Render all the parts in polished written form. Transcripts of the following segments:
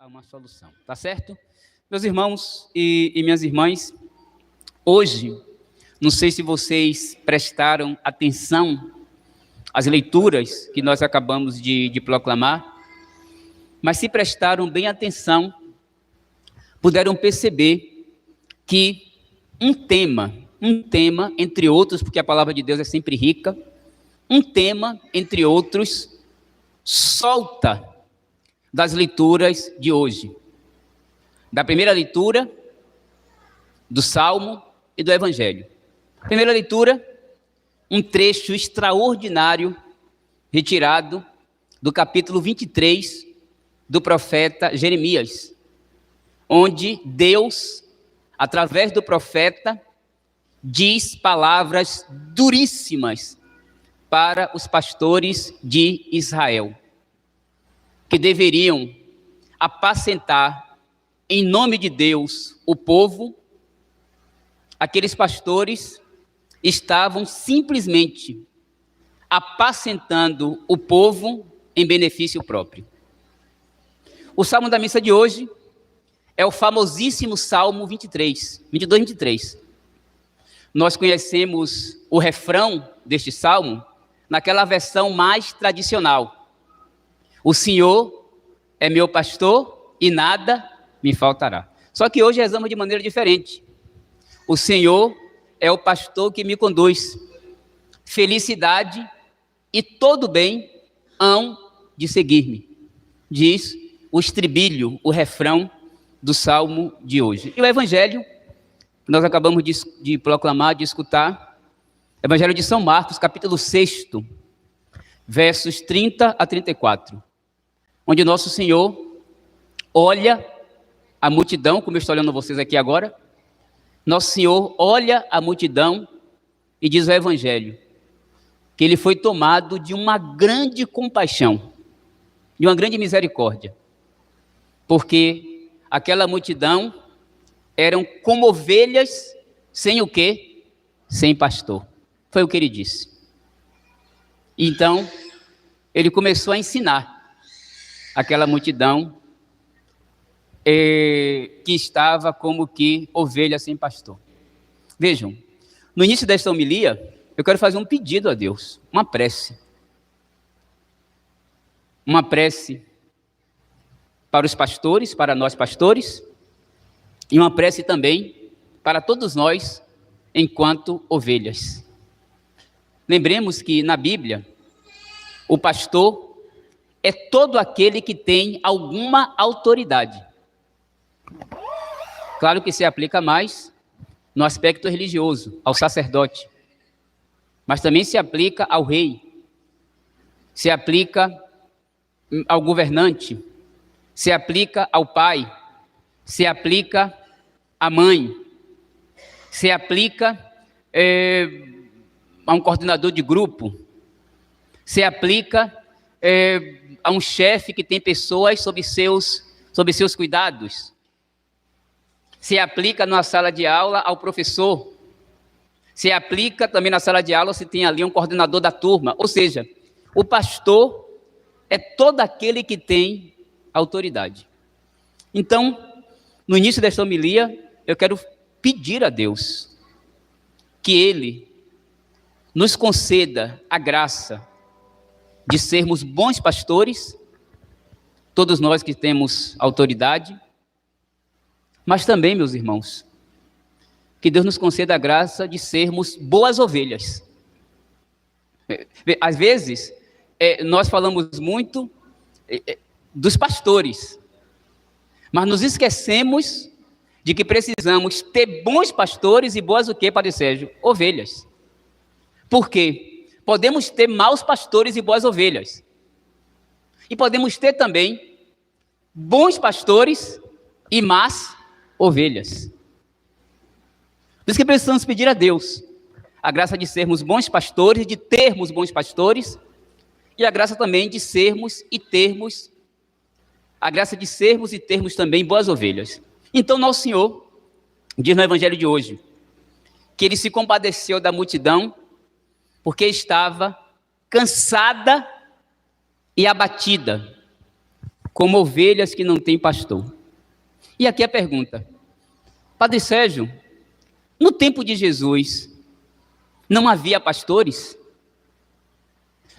a uma solução, tá certo? Meus irmãos e minhas irmãs, hoje, não sei se vocês prestaram atenção às leituras que nós acabamos de proclamar, mas se prestaram bem atenção, puderam perceber que um tema, entre outros, porque a palavra de Deus é sempre rica, um tema, entre outros, solta das leituras de hoje. Da primeira leitura, do Salmo e do Evangelho. Primeira leitura, um trecho extraordinário, retirado do capítulo 23 do profeta Jeremias, onde Deus, através do profeta, diz palavras duríssimas para os pastores de Israel, que deveriam apacentar, em nome de Deus, o povo. Aqueles pastores estavam simplesmente apacentando o povo em benefício próprio. O salmo da missa de hoje é o famosíssimo Salmo 22, 23. Nós conhecemos o refrão deste salmo naquela versão mais tradicional. O Senhor é meu pastor e nada me faltará. Só que hoje rezamos de maneira diferente. O Senhor é o pastor que me conduz. Felicidade e todo bem hão de seguir-me, diz o estribilho, o refrão do salmo de hoje. E o evangelho, que nós acabamos de proclamar, de escutar, Evangelho de São Marcos, capítulo 6, versos 30 a 34, onde nosso Senhor olha a multidão, como eu estou olhando vocês aqui agora. Nosso Senhor olha a multidão e diz ao Evangelho que ele foi tomado de uma grande compaixão, de uma grande misericórdia, porque aquela multidão eram como ovelhas sem o quê? Sem pastor. Foi o que ele disse. Então, ele começou a ensinar aquela multidão que estava como que ovelha sem pastor. Vejam, no início desta homilia, eu quero fazer um pedido a Deus, uma prece. Uma prece para os pastores, para nós pastores, e uma prece também para todos nós, enquanto ovelhas. Lembremos que na Bíblia, o pastor é todo aquele que tem alguma autoridade. Claro que se aplica mais no aspecto religioso, ao sacerdote, mas também se aplica ao rei, se aplica ao governante, se aplica ao pai, se aplica à mãe, se aplica a um coordenador de grupo, se aplica a um chefe que tem pessoas sob seus cuidados, se aplica na sala de aula ao professor, se aplica também na sala de aula se tem ali um coordenador da turma. Ou seja, o pastor é todo aquele que tem autoridade. Então, no início desta homilia, eu quero pedir a Deus que Ele nos conceda a graça de sermos bons pastores, todos nós que temos autoridade, mas também, meus irmãos, que Deus nos conceda a graça de sermos boas ovelhas. Às vezes, nós falamos muito dos pastores, mas nos esquecemos de que precisamos ter bons pastores e boas o quê, Padre Sérgio? Ovelhas. Por quê? Podemos ter maus pastores e boas ovelhas. E podemos ter também bons pastores e más ovelhas. Por isso que precisamos pedir a Deus a graça de sermos bons pastores, de termos bons pastores, e a graça também de sermos e termos, a graça de sermos e termos também boas ovelhas. Então, nosso Senhor diz no Evangelho de hoje que Ele se compadeceu da multidão porque estava cansada e abatida. como ovelhas que não têm pastor. E aqui a pergunta: Padre Sérgio, no tempo de Jesus, não havia pastores?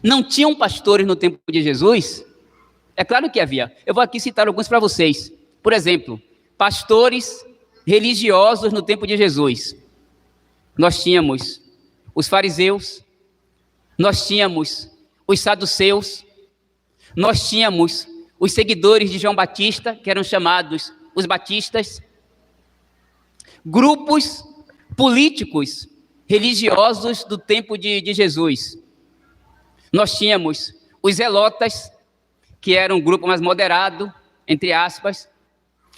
Não tinham pastores no tempo de Jesus? É claro que havia. Eu vou aqui citar alguns para vocês. Por exemplo, pastores religiosos no tempo de Jesus. Nós tínhamos os fariseus, nós tínhamos os saduceus, nós tínhamos os seguidores de João Batista, que eram chamados os batistas, grupos políticos religiosos do tempo de Jesus. Nós tínhamos os zelotas, que era um grupo mais moderado, entre aspas,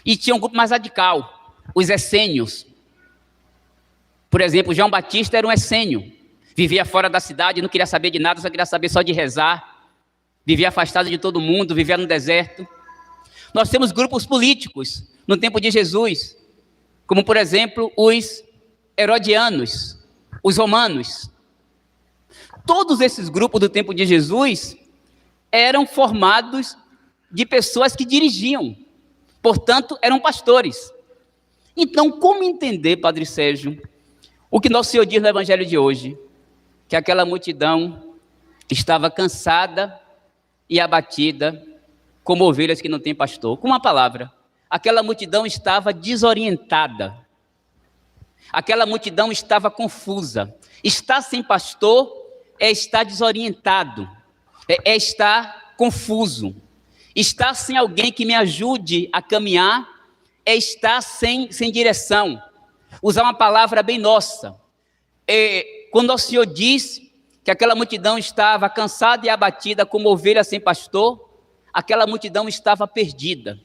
e tinha um grupo mais radical, os essênios. Por exemplo, João Batista era um essênio, vivia fora da cidade, não queria saber de nada, só queria saber só de rezar, vivia afastado de todo mundo, vivia no deserto. Nós temos grupos políticos no tempo de Jesus, como por exemplo os herodianos, os romanos. Todos esses grupos do tempo de Jesus eram formados de pessoas que dirigiam, portanto, eram pastores. Então, como entender, Padre Sérgio, o que Nosso Senhor diz no Evangelho de hoje? Que aquela multidão estava cansada e abatida, como ovelhas que não têm pastor. Com uma palavra, aquela multidão estava desorientada. Aquela multidão estava confusa. Estar sem pastor é estar desorientado, é estar confuso. Estar sem alguém que me ajude a caminhar é estar sem direção. Usar uma palavra bem nossa. Quando o Senhor diz que aquela multidão estava cansada e abatida como ovelha sem pastor, aquela multidão estava perdida.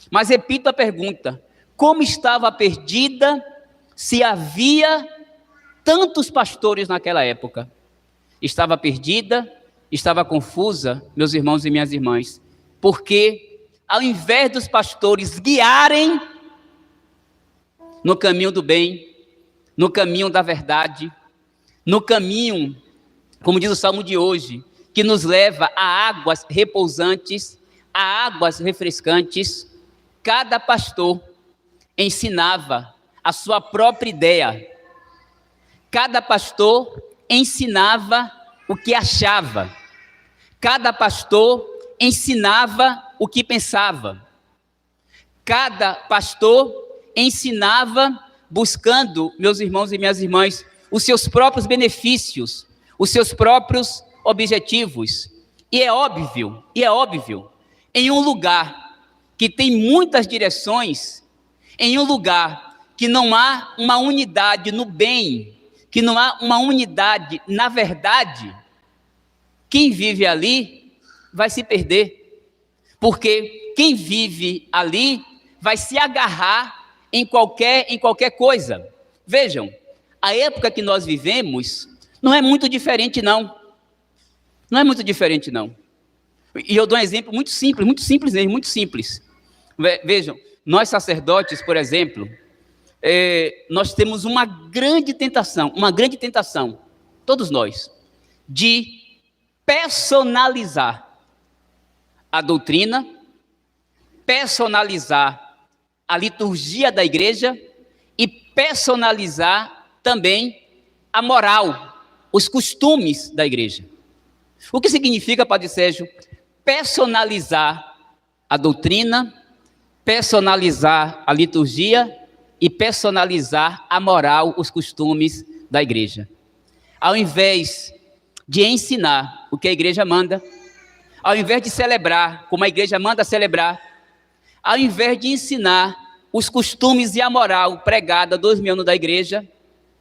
Mas repito a pergunta: como estava perdida se havia tantos pastores naquela época? Estava perdida, estava confusa, meus irmãos e minhas irmãs, porque ao invés dos pastores guiarem no caminho do bem, no caminho da verdade, no caminho, como diz o Salmo de hoje, que nos leva a águas repousantes, a águas refrescantes, cada pastor ensinava a sua própria ideia. Cada pastor ensinava o que achava. Cada pastor ensinava o que pensava. Cada pastor ensinava buscando, meus irmãos e minhas irmãs, os seus próprios benefícios, os seus próprios objetivos. E é óbvio, em um lugar que tem muitas direções, em um lugar que não há uma unidade no bem, que não há uma unidade na verdade, quem vive ali vai se perder. Porque quem vive ali vai se agarrar em qualquer coisa. Vejam, a época que nós vivemos não é muito diferente, não. Não é muito diferente, não. E eu dou um exemplo muito simples mesmo, muito simples. Vejam, nós sacerdotes, por exemplo, nós temos uma grande tentação, todos nós, de personalizar a doutrina, personalizar a liturgia da igreja e personalizar também a moral, os costumes da igreja. O que significa, Padre Sérgio, personalizar a doutrina, personalizar a liturgia e personalizar a moral, os costumes da igreja? Ao invés de ensinar o que a igreja manda, ao invés de celebrar como a igreja manda celebrar, ao invés de ensinar os costumes e a moral pregada há 2000 anos da igreja,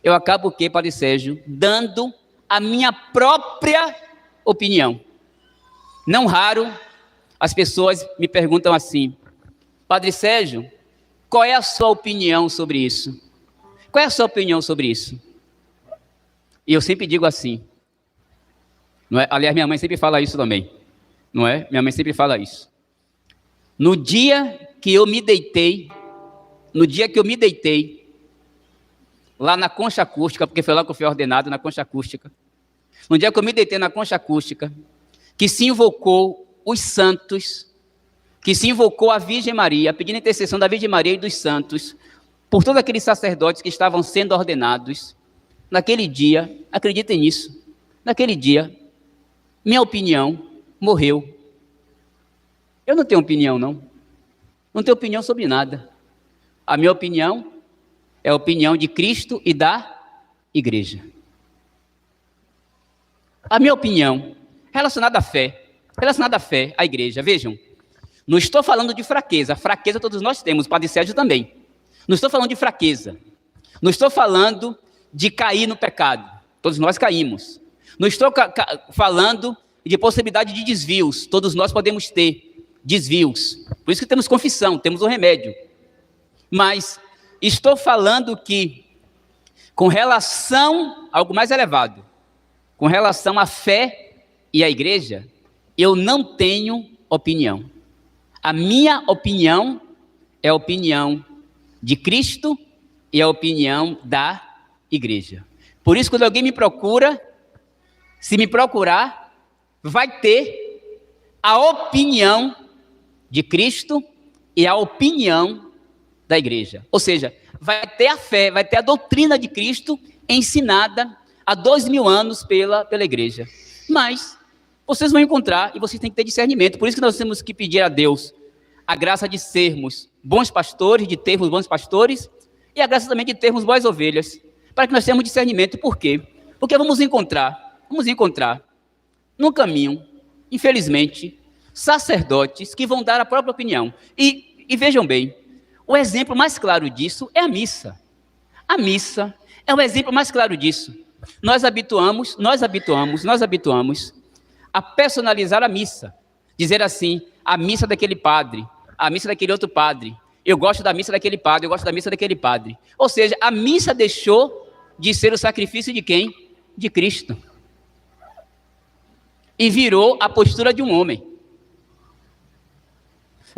eu acabo o quê, Padre Sérgio? Dando a minha própria opinião. Não raro, as pessoas me perguntam assim: Padre Sérgio, qual é a sua opinião sobre isso? Qual é a sua opinião sobre isso? E eu sempre digo assim, não é? Aliás, minha mãe sempre fala isso também, não é? Minha mãe sempre fala isso. No dia que eu me deitei, lá na concha acústica, porque foi lá que eu fui ordenado, na concha acústica. No dia que eu me deitei na concha acústica, que se invocou os santos, que se invocou a Virgem Maria, pedindo a intercessão da Virgem Maria e dos santos, por todos aqueles sacerdotes que estavam sendo ordenados, naquele dia, acreditem nisso, naquele dia, minha opinião morreu. Eu não tenho opinião, não. Não tenho opinião sobre nada. A minha opinião é a opinião de Cristo e da igreja. A minha opinião relacionada à fé, à igreja. Vejam, não estou falando de fraqueza. Fraqueza todos nós temos, o Padre Sérgio também. Não estou falando de fraqueza. Não estou falando de cair no pecado. Todos nós caímos. Não estou falando de possibilidade de desvios. Todos nós podemos ter desvios. Por isso que temos confissão, temos um remédio. Mas estou falando que, com relação a algo mais elevado, com relação à fé e à igreja, eu não tenho opinião. A minha opinião é a opinião de Cristo e a opinião da igreja. Por isso, quando alguém me procura, se me procurar, vai ter a opinião de Cristo e a opinião da igreja. Ou seja, vai ter a fé, vai ter a doutrina de Cristo ensinada há 2000 anos pela igreja. Mas vocês vão encontrar, e vocês têm que ter discernimento. Por isso que nós temos que pedir a Deus a graça de sermos bons pastores, de termos bons pastores, e a graça também de termos boas ovelhas, para que nós tenhamos discernimento. Por quê? Porque vamos encontrar no caminho, infelizmente, sacerdotes que vão dar a própria opinião. E vejam bem, o exemplo mais claro disso é a missa. A missa é o exemplo mais claro disso. Nós habituamos a personalizar a missa. Dizer assim, a missa daquele padre, a missa daquele outro padre. Eu gosto da missa daquele padre, eu gosto da missa daquele padre. Ou seja, a missa deixou de ser o sacrifício de quem? De Cristo. E virou a postura de um homem.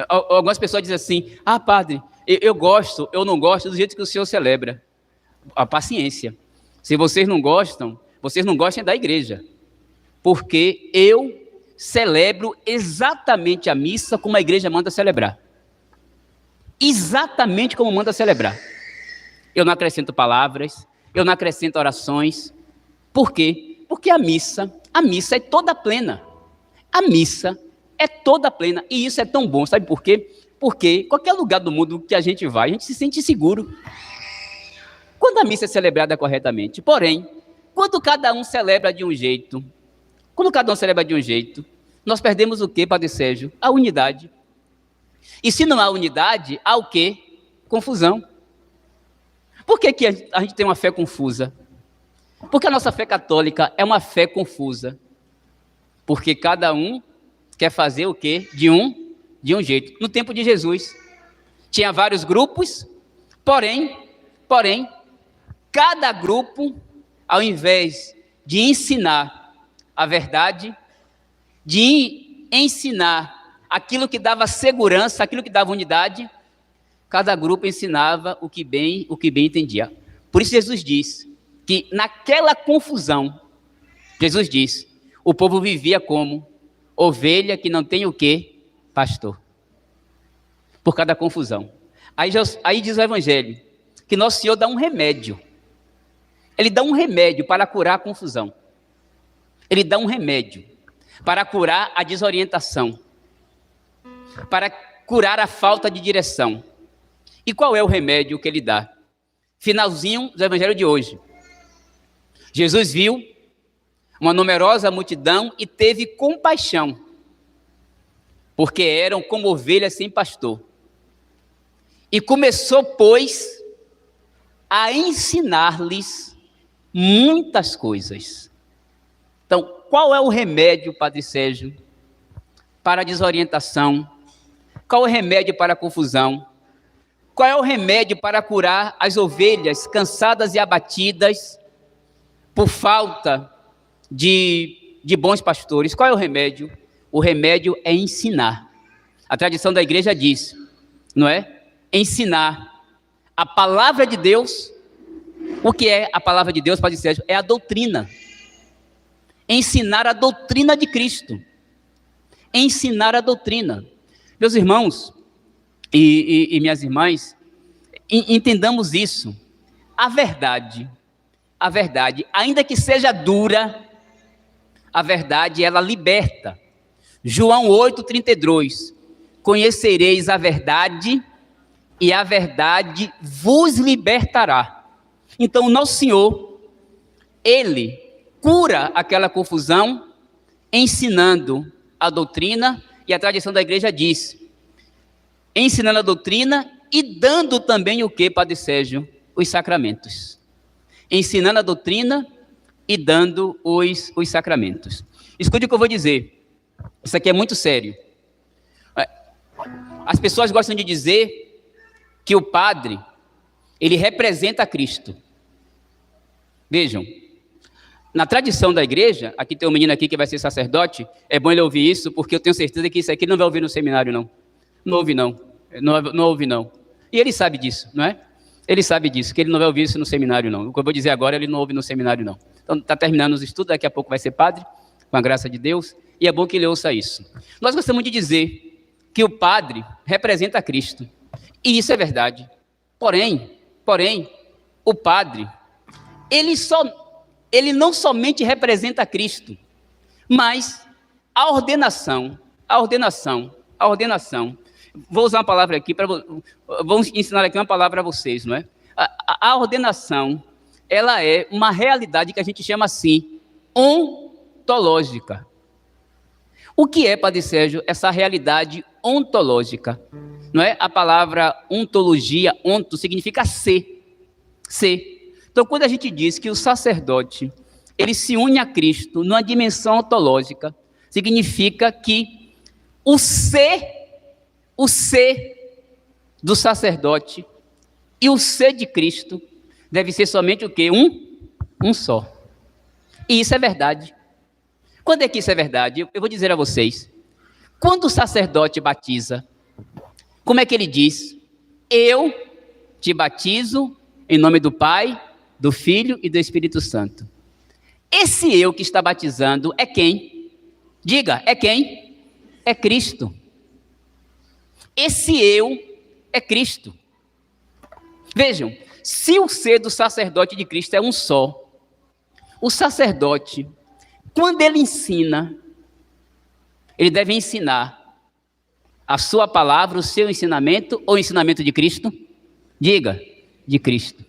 Algumas pessoas dizem assim, padre, eu gosto, eu não gosto do jeito que o senhor celebra. A paciência. Se vocês não gostam da igreja. Porque eu celebro exatamente a missa como a igreja manda celebrar. Exatamente como manda celebrar. Eu não acrescento palavras, eu não acrescento orações. Por quê? Porque a missa é toda plena. A missa é toda plena. E isso é tão bom, sabe por quê? Porque qualquer lugar do mundo que a gente vai, a gente se sente seguro. Quando a missa é celebrada corretamente. Porém, quando cada um celebra de um jeito, nós perdemos o quê, Padre Sérgio? A unidade. E se não há unidade, há o quê? Confusão. Por que a gente tem uma fé confusa? Porque a nossa fé católica é uma fé confusa. Porque cada um quer fazer o quê? De um jeito. No tempo de Jesus, tinha vários grupos, porém, cada grupo, ao invés de ensinar a verdade, de ensinar aquilo que dava segurança, aquilo que dava unidade, cada grupo ensinava o que bem entendia. Por isso Jesus diz que naquela confusão, Jesus diz, o povo vivia como ovelha que não tem o quê? Pastor. Por causa da confusão. Aí diz o Evangelho que Nosso Senhor dá um remédio. Ele dá um remédio para curar a confusão. Ele dá um remédio para curar a desorientação, para curar a falta de direção. E qual é o remédio que ele dá? Finalzinho do Evangelho de hoje. Jesus viu uma numerosa multidão e teve compaixão, porque eram como ovelhas sem pastor. E começou, pois, a ensinar-lhes muitas coisas. Então, qual é o remédio, Padre Sérgio, para a desorientação? Qual é o remédio para a confusão? Qual é o remédio para curar as ovelhas cansadas e abatidas por falta de bons pastores? Qual é o remédio? O remédio é ensinar. A tradição da igreja diz, não é? Ensinar a palavra de Deus. O que é a palavra de Deus, Padre Sérgio? É a doutrina. Ensinar a doutrina de Cristo. Ensinar a doutrina. Meus irmãos e minhas irmãs, entendamos isso. A verdade, ainda que seja dura, a verdade, ela liberta. João 8,32. Conhecereis a verdade e a verdade vos libertará. Então, o nosso Senhor, Ele cura aquela confusão, ensinando a doutrina, e a tradição da igreja diz, ensinando a doutrina e dando também o que, Padre Sérgio? Os sacramentos. Ensinando a doutrina e dando os sacramentos. Escute o que eu vou dizer. Isso aqui é muito sério. As pessoas gostam de dizer que o padre, ele representa Cristo. Vejam, na tradição da igreja, aqui tem um menino aqui que vai ser sacerdote, é bom ele ouvir isso, porque eu tenho certeza que isso aqui ele não vai ouvir no seminário, não. Não ouve, não. Não ouve, não. E ele sabe disso, não é? Ele sabe disso, que ele não vai ouvir isso no seminário, não. O que eu vou dizer agora, ele não ouve no seminário, não. Então, está terminando os estudos, daqui a pouco vai ser padre, com a graça de Deus, e é bom que ele ouça isso. Nós gostamos de dizer que o padre representa Cristo, e isso é verdade. Porém, o padre, ele não somente representa Cristo, mas a ordenação, vou usar uma palavra aqui, vou ensinar aqui uma palavra a vocês, não é? A ordenação, ela é uma realidade que a gente chama assim, ontológica. O que é, Padre Sérgio, essa realidade ontológica? Não é? A palavra ontologia, onto, significa ser. Então, quando a gente diz que o sacerdote, ele se une a Cristo numa dimensão ontológica, significa que o ser do sacerdote e o ser de Cristo deve ser somente o quê? Um só. E isso é verdade. Quando é que isso é verdade? Eu vou dizer a vocês. Quando o sacerdote batiza, como é que ele diz? Eu te batizo em nome do Pai, do Filho e do Espírito Santo. Esse eu que está batizando é quem? Diga, é quem? É Cristo. Esse eu é Cristo. Vejam, se o ser do sacerdote de Cristo é um só, o sacerdote, quando ele ensina, ele deve ensinar a sua palavra, o seu ensinamento, ou o ensinamento de Cristo? Diga, de Cristo.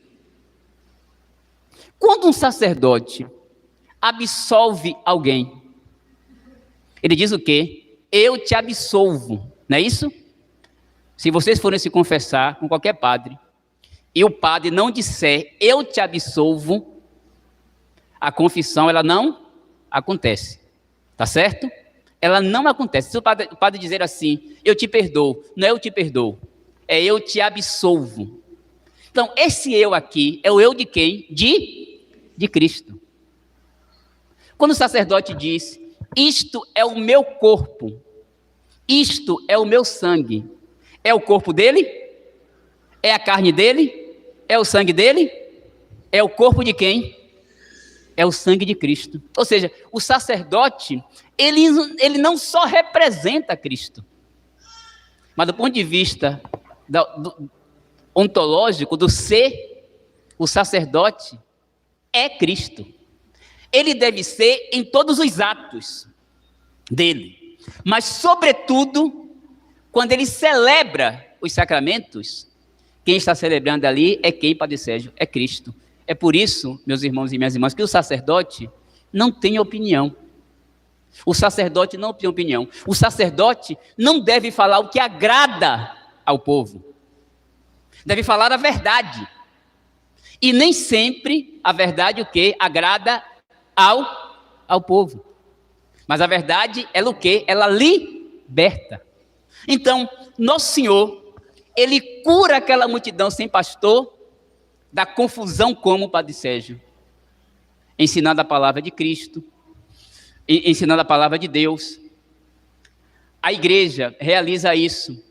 Quando um sacerdote absolve alguém, ele diz o quê? Eu te absolvo, não é isso? Se vocês forem se confessar com qualquer padre, e o padre não disser, eu te absolvo, a confissão, ela não acontece, tá certo? Ela não acontece. Se o padre dizer assim, eu te perdoo, não é eu te perdoo, é eu te absolvo. Então, esse eu aqui é o eu de quem? De Cristo. Quando o sacerdote diz, isto é o meu corpo, isto é o meu sangue, é o corpo dele? É a carne dele? É o sangue dele? É o corpo de quem? É o sangue de Cristo. Ou seja, o sacerdote, ele não só representa Cristo, mas do ponto de vista ontológico, do ser, o sacerdote é Cristo. Ele deve ser em todos os atos dele, mas sobretudo, quando ele celebra os sacramentos, quem está celebrando ali é quem, Padre Sérgio? É Cristo. É por isso, meus irmãos e minhas irmãs, que o sacerdote não tem opinião. O sacerdote não tem opinião. O sacerdote não deve falar o que agrada ao povo. Deve falar a verdade. E nem sempre a verdade o que agrada ao povo. Mas a verdade, ela o que? Ela liberta. Então, nosso Senhor, ele cura aquela multidão sem pastor da confusão, como, Padre Sérgio? Ensinando a palavra de Cristo, ensinando a palavra de Deus. A igreja realiza isso,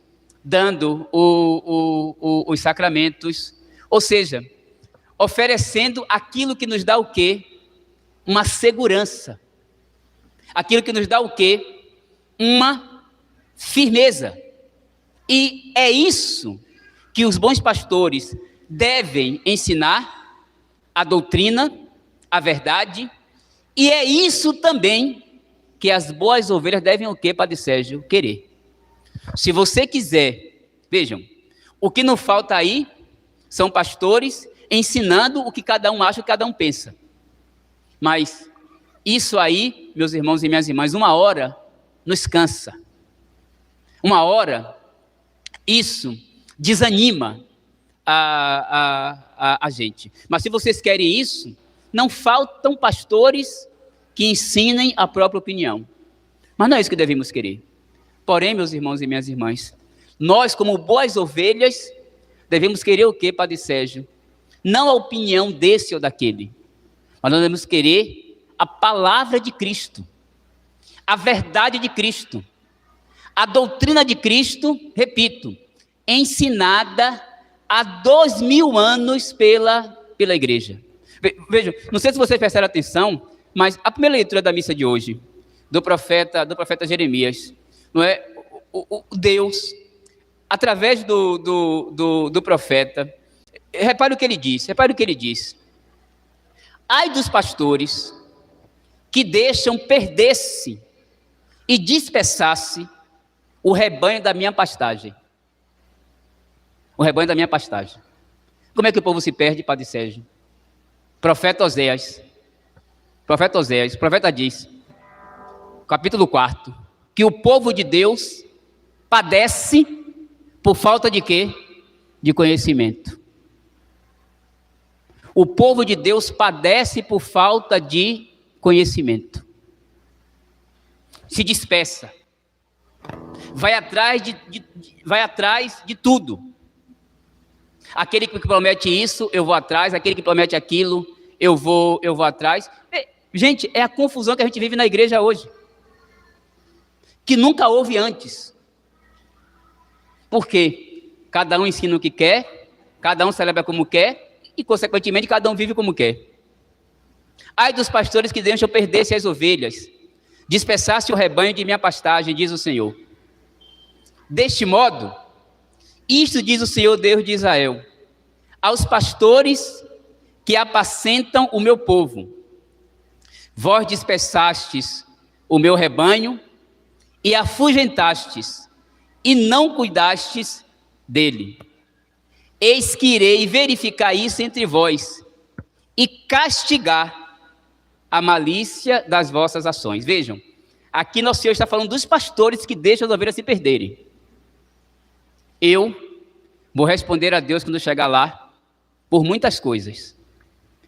dando os sacramentos, ou seja, oferecendo aquilo que nos dá o quê? Uma segurança. Aquilo que nos dá o quê? Uma firmeza. E é isso que os bons pastores devem ensinar, a doutrina, a verdade, e é isso também que as boas ovelhas devem o quê, Padre Sérgio? Querer. Se você quiser, vejam, o que não falta aí são pastores ensinando o que cada um acha, o que cada um pensa. Mas isso aí, meus irmãos e minhas irmãs, uma hora nos cansa. Uma hora, isso desanima a gente. Mas se vocês querem isso, não faltam pastores que ensinem a própria opinião. Mas não é isso que devemos querer. Porém, meus irmãos e minhas irmãs, nós, como boas ovelhas, devemos querer o quê, Padre Sérgio? Não a opinião desse ou daquele, mas nós devemos querer a palavra de Cristo, a verdade de Cristo, a doutrina de Cristo, repito, ensinada há 2000 anos pela igreja. Vejam, não sei se vocês prestaram atenção, mas a primeira leitura da missa de hoje, do profeta Jeremias, não é? O Deus, através do profeta, repare o que ele diz. Ai dos pastores que deixam perder-se e dispersar-se o rebanho da minha pastagem. O rebanho da minha pastagem. Como é que o povo se perde, Padre Sérgio? Profeta Oséias, o profeta diz, capítulo 4, que o povo de Deus padece por falta de quê? De conhecimento. O povo de Deus padece por falta de conhecimento. Se dispersa. Vai atrás de tudo. Aquele que promete isso, eu vou atrás. Aquele que promete aquilo, eu vou atrás. Gente, é a confusão que a gente vive na igreja hoje, que nunca houve antes. Por quê? Cada um ensina o que quer, cada um celebra como quer, e consequentemente cada um vive como quer. Ai dos pastores que deixam perder-se as ovelhas, dispersar-se o rebanho de minha pastagem, diz o Senhor. Deste modo, isto diz o Senhor Deus de Israel, aos pastores que apacentam o meu povo: vós dispersastes o meu rebanho e afugentastes, e não cuidastes dele. Eis que irei verificar isso entre vós e castigar a malícia das vossas ações. Vejam, aqui nosso Senhor está falando dos pastores que deixam as ovelhas se perderem. Eu vou responder a Deus quando chegar lá, por muitas coisas.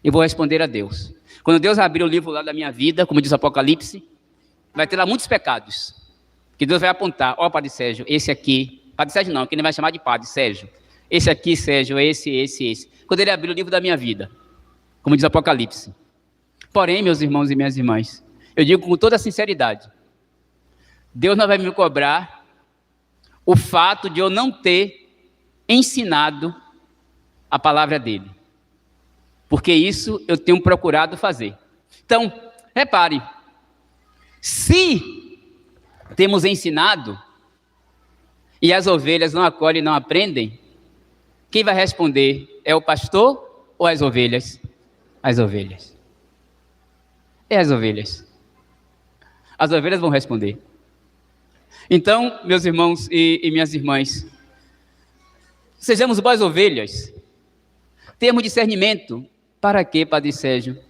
Eu vou responder a Deus. Quando Deus abrir o livro lá da minha vida, como diz o Apocalipse, vai ter lá muitos pecados, que Deus vai apontar. Ó, Padre Sérgio, esse aqui, Padre Sérgio não, que ele vai chamar de Padre Sérgio. Esse aqui, Sérgio, esse. Quando ele abrir o livro da minha vida, como diz o Apocalipse. Porém, meus irmãos e minhas irmãs, eu digo com toda a sinceridade, Deus não vai me cobrar o fato de eu não ter ensinado a palavra dele. Porque isso eu tenho procurado fazer. Então, repare, se temos ensinado e as ovelhas não acolhem e não aprendem, quem vai responder? É o pastor ou as ovelhas? As ovelhas. É as ovelhas. As ovelhas vão responder. Então, meus irmãos e minhas irmãs, sejamos boas ovelhas. Temos discernimento. Para quê, Padre Sérgio?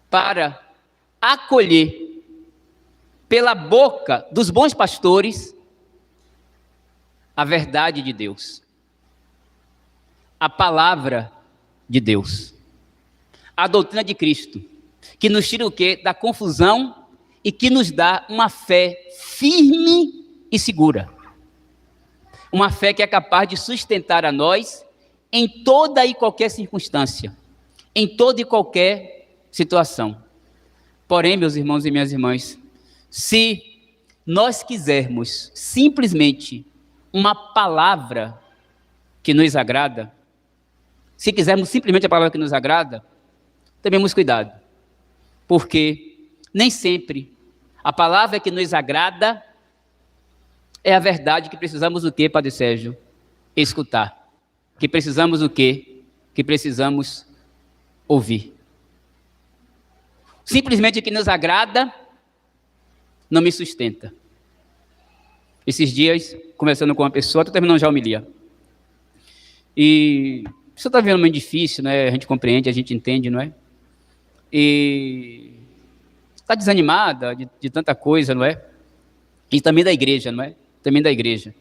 Para acolher pela boca dos bons pastores a verdade de Deus, a palavra de Deus, a doutrina de Cristo, que nos tira o quê? Da confusão e que nos dá uma fé firme e segura. Uma fé que é capaz de sustentar a nós em toda e qualquer circunstância, em toda e qualquer situação. Porém, meus irmãos e minhas irmãs, se nós quisermos simplesmente uma palavra que nos agrada, se quisermos simplesmente a palavra que nos agrada, tenhamos cuidado, porque nem sempre a palavra que nos agrada É a verdade que precisamos o quê, Padre Sérgio? Escutar. Que precisamos o quê? Que precisamos ouvir. Simplesmente o que nos agrada não me sustenta. Esses dias, conversando com uma pessoa, estou terminando já a homilia. E a pessoa está vendo muito difícil, né? A gente compreende, a gente entende, não é? E está desanimada de tanta coisa, não é? E também da igreja, não é? Também da igreja.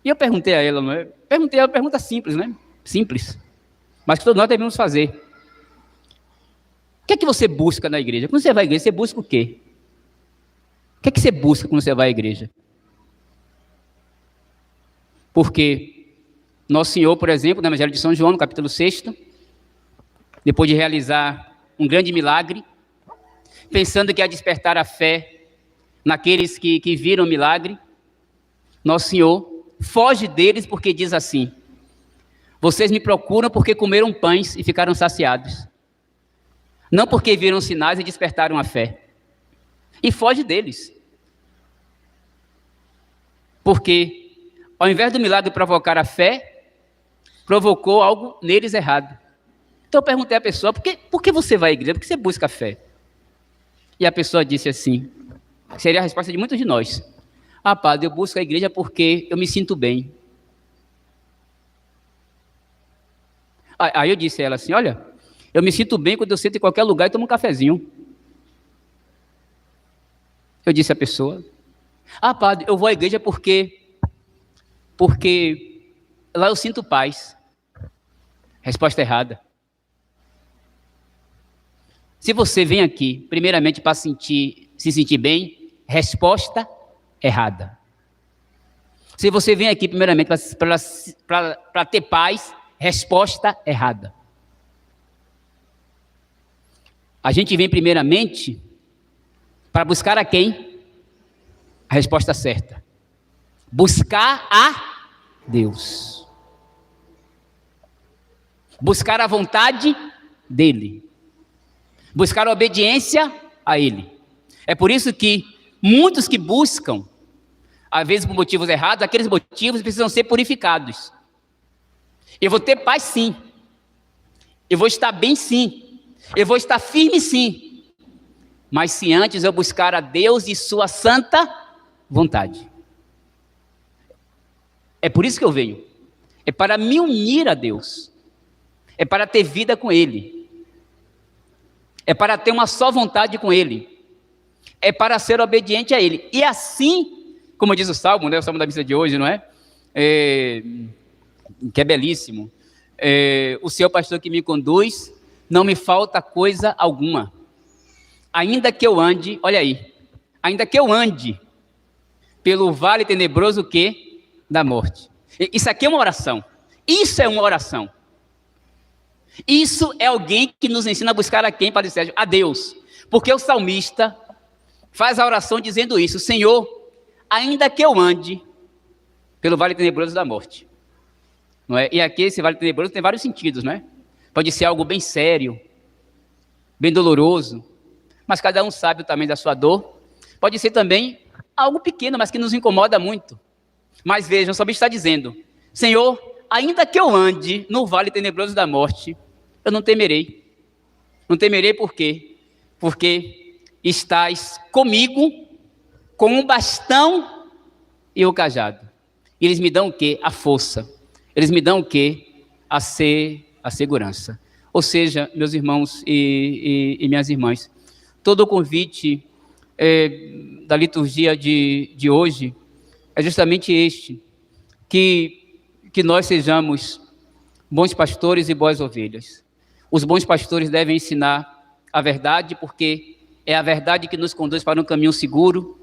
E eu perguntei a ela, não é? Perguntei a ela, pergunta simples, né? Simples. Mas que todos nós devemos fazer. O que é que você busca na igreja? Quando você vai à igreja, você busca o quê? O que é que você busca quando você vai à igreja? Porque Nosso Senhor, por exemplo, no Evangelho de São João, no capítulo 6, depois de realizar um grande milagre, pensando que ia despertar a fé naqueles que viram o milagre, Nosso Senhor foge deles porque diz assim: vocês me procuram porque comeram pães e ficaram saciados, não porque viram sinais e despertaram a fé. E foge deles. Porque, ao invés do milagre provocar a fé, provocou algo neles errado. Então eu perguntei à pessoa, por que você vai à igreja? Por que você busca a fé? E a pessoa disse assim, seria a resposta de muitos de nós: ah, padre, eu busco a igreja porque eu me sinto bem. Aí eu disse a ela assim: olha, eu me sinto bem quando eu sento em qualquer lugar e tomo um cafezinho. Eu disse à pessoa: ah, padre, eu vou à igreja porque lá eu sinto paz. Resposta errada. Se você vem aqui, primeiramente para se sentir bem, resposta errada. Se você vem aqui, primeiramente para ter paz, resposta errada. A gente vem primeiramente para buscar a quem? A resposta certa. Buscar a Deus. Buscar a vontade dEle. Buscar a obediência a Ele. É por isso que muitos que buscam, às vezes por motivos errados, aqueles motivos precisam ser purificados. Eu vou ter paz sim. Eu vou estar bem sim. Eu vou estar firme sim. Mas se antes eu buscar a Deus e sua santa vontade. É por isso que eu venho. É para me unir a Deus. É para ter vida com Ele. É para ter uma só vontade com Ele. É para ser obediente a Ele. E assim, como diz o Salmo, né? O Salmo da missa de hoje, não é? Que é belíssimo. O Senhor pastor que me conduz, não me falta coisa alguma. Ainda que eu ande, olha aí, ainda que eu ande pelo vale tenebroso que da morte. Isso aqui é uma oração. Isso é uma oração. Isso é alguém que nos ensina a buscar a quem, Padre Sérgio? A Deus. Porque o salmista faz a oração dizendo isso: Senhor, ainda que eu ande pelo vale tenebroso da morte. Não é? E aqui esse vale tenebroso tem vários sentidos, não é? Pode ser algo bem sério, bem doloroso, mas cada um sabe o tamanho da sua dor. Pode ser também algo pequeno, mas que nos incomoda muito. Mas vejam, o salmista está dizendo: Senhor, ainda que eu ande no vale tenebroso da morte, eu não temerei. Não temerei por quê? Porque estás comigo com um bastão e o cajado. E eles me dão o quê? A força. Eles me dão o quê? A segurança. Ou seja, meus irmãos e minhas irmãs, todo o convite da liturgia de hoje é justamente este: que nós sejamos bons pastores e boas ovelhas. Os bons pastores devem ensinar a verdade, porque é a verdade que nos conduz para um caminho seguro,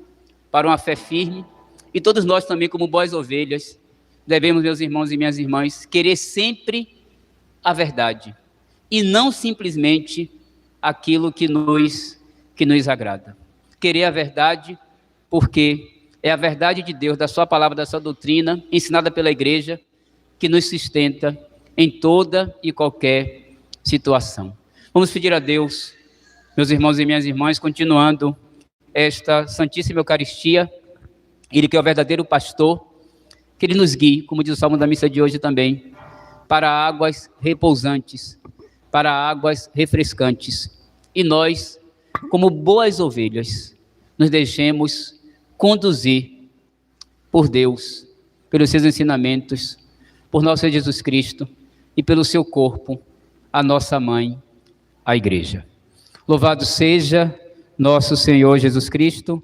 para uma fé firme. E todos nós também, como boas ovelhas, devemos, meus irmãos e minhas irmãs, querer sempre a verdade, e não simplesmente aquilo que nos agrada. Querer a verdade, porque é a verdade de Deus, da sua palavra, da sua doutrina, ensinada pela igreja, que nos sustenta em toda e qualquer situação. Vamos pedir a Deus, meus irmãos e minhas irmãs, continuando esta Santíssima Eucaristia, Ele que é o verdadeiro pastor, que Ele nos guie, como diz o Salmo da missa de hoje também, para águas repousantes, para águas refrescantes. E nós, como boas ovelhas, nos deixemos conduzir por Deus, pelos seus ensinamentos, por nosso Senhor Jesus Cristo e pelo seu corpo, a nossa mãe, a Igreja. Louvado seja nosso Senhor Jesus Cristo.